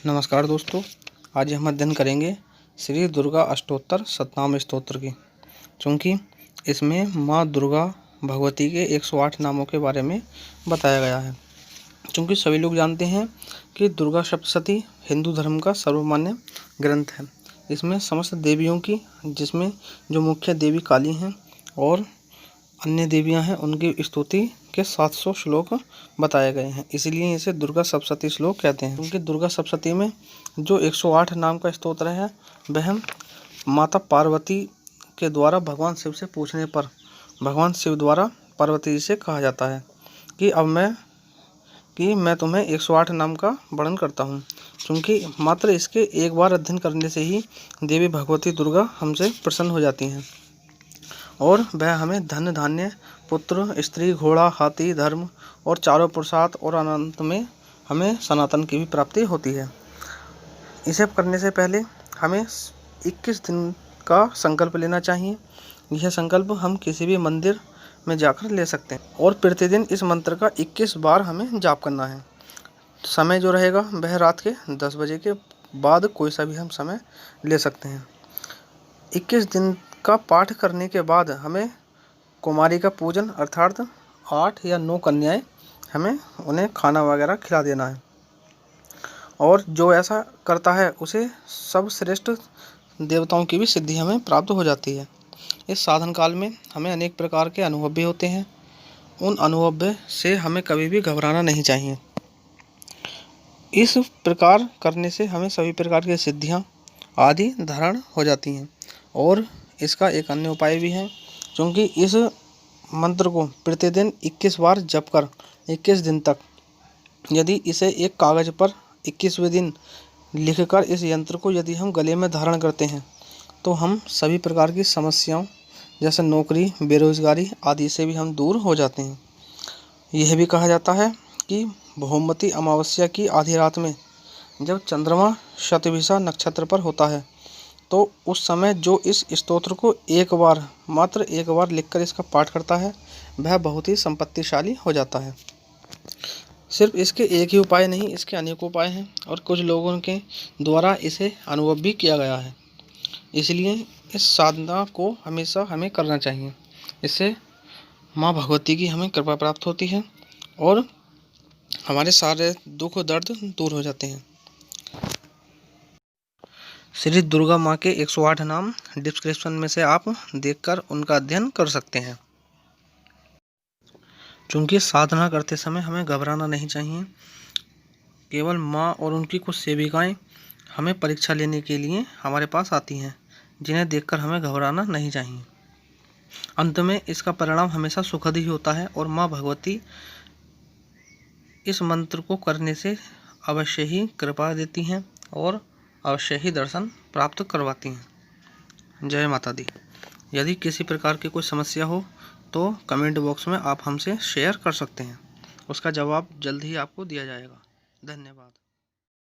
नमस्कार दोस्तों, आज हम अध्ययन करेंगे श्री दुर्गा अष्टोत्तर शतनाम स्तोत्र की। चूँकि इसमें माँ दुर्गा भगवती के 108 नामों के बारे में बताया गया है। चूँकि सभी लोग जानते हैं कि दुर्गा सप्तशती हिंदू धर्म का सर्वमान्य ग्रंथ है। इसमें समस्त देवियों की, जिसमें जो मुख्य देवी काली हैं और अन्य देवियां हैं, उनकी स्तुति के 700 श्लोक बताए गए हैं। इसलिए इसे दुर्गा सप्तशती श्लोक कहते हैं। क्योंकि दुर्गा सप्तशती में जो 108 नाम का स्तोत्र है, वह माता पार्वती के द्वारा भगवान शिव से पूछने पर भगवान शिव द्वारा पार्वती जी से कहा जाता है कि मैं तुम्हें 108 नाम का वर्णन करता हूँ। क्योंकि मात्र इसके एक बार अध्ययन करने से ही देवी भगवती दुर्गा हमसे प्रसन्न हो जाती हैं और वह हमें धन धान्य, पुत्र, स्त्री, घोड़ा, हाथी, धर्म और चारों पुरुषार्थ और अनंत में हमें सनातन की भी प्राप्ति होती है। इसे करने से पहले हमें 21 दिन का संकल्प लेना चाहिए। यह संकल्प हम किसी भी मंदिर में जाकर ले सकते हैं और प्रतिदिन इस मंत्र का 21 बार हमें जाप करना है। समय जो रहेगा वह रात के 10 बजे के बाद कोई सा भी हम समय ले सकते हैं। 21 दिन का पाठ करने के बाद हमें कुमारी का पूजन अर्थात 8 या 9 कन्याएं हमें उन्हें खाना वगैरह खिला देना है। और जो ऐसा करता है उसे सब श्रेष्ठ देवताओं की भी सिद्धि हमें प्राप्त हो जाती है। इस साधन काल में हमें अनेक प्रकार के अनुभव भी होते हैं। उन अनुभव से हमें कभी भी घबराना नहीं चाहिए। इस प्रकार करने से हमें सभी प्रकार की सिद्धियां आदि धारण हो जाती हैं। और इसका एक अन्य उपाय भी है। क्योंकि इस मंत्र को प्रतिदिन 21 बार जप कर 21 दिन तक, यदि इसे एक कागज़ पर 21वें दिन लिखकर इस यंत्र को यदि हम गले में धारण करते हैं तो हम सभी प्रकार की समस्याओं जैसे नौकरी, बेरोजगारी आदि से भी हम दूर हो जाते हैं। यह भी कहा जाता है कि भौमती अमावस्या की आधी रात में जब चंद्रमा शतभिषा नक्षत्र पर होता है तो उस समय जो इस स्तोत्र को मात्र एक बार लिखकर इसका पाठ करता है, वह बहुत ही संपत्तिशाली हो जाता है। सिर्फ इसके एक ही उपाय नहीं, इसके अनेक उपाय हैं और कुछ लोगों के द्वारा इसे अनुभव भी किया गया है। इसलिए इस साधना को हमेशा हमें करना चाहिए। इससे माँ भगवती की हमें कृपा प्राप्त होती है और हमारे सारे दुख दर्द दूर हो जाते हैं। श्री दुर्गा माँ के 108 नाम डिस्क्रिप्शन में से आप देखकर उनका अध्ययन कर सकते हैं। चूँकि साधना करते समय हमें घबराना नहीं चाहिए। केवल माँ और उनकी कुछ सेविकाएं हमें परीक्षा लेने के लिए हमारे पास आती हैं, जिन्हें देखकर हमें घबराना नहीं चाहिए। अंत में इसका परिणाम हमेशा सुखद ही होता है और माँ भगवती इस मंत्र को करने से अवश्य ही कृपा देती हैं और अवश्य ही दर्शन प्राप्त करवाती हैं। जय माता दी। यदि किसी प्रकार की कोई समस्या हो तो कमेंट बॉक्स में आप हमसे शेयर कर सकते हैं। उसका जवाब जल्द ही आपको दिया जाएगा। धन्यवाद।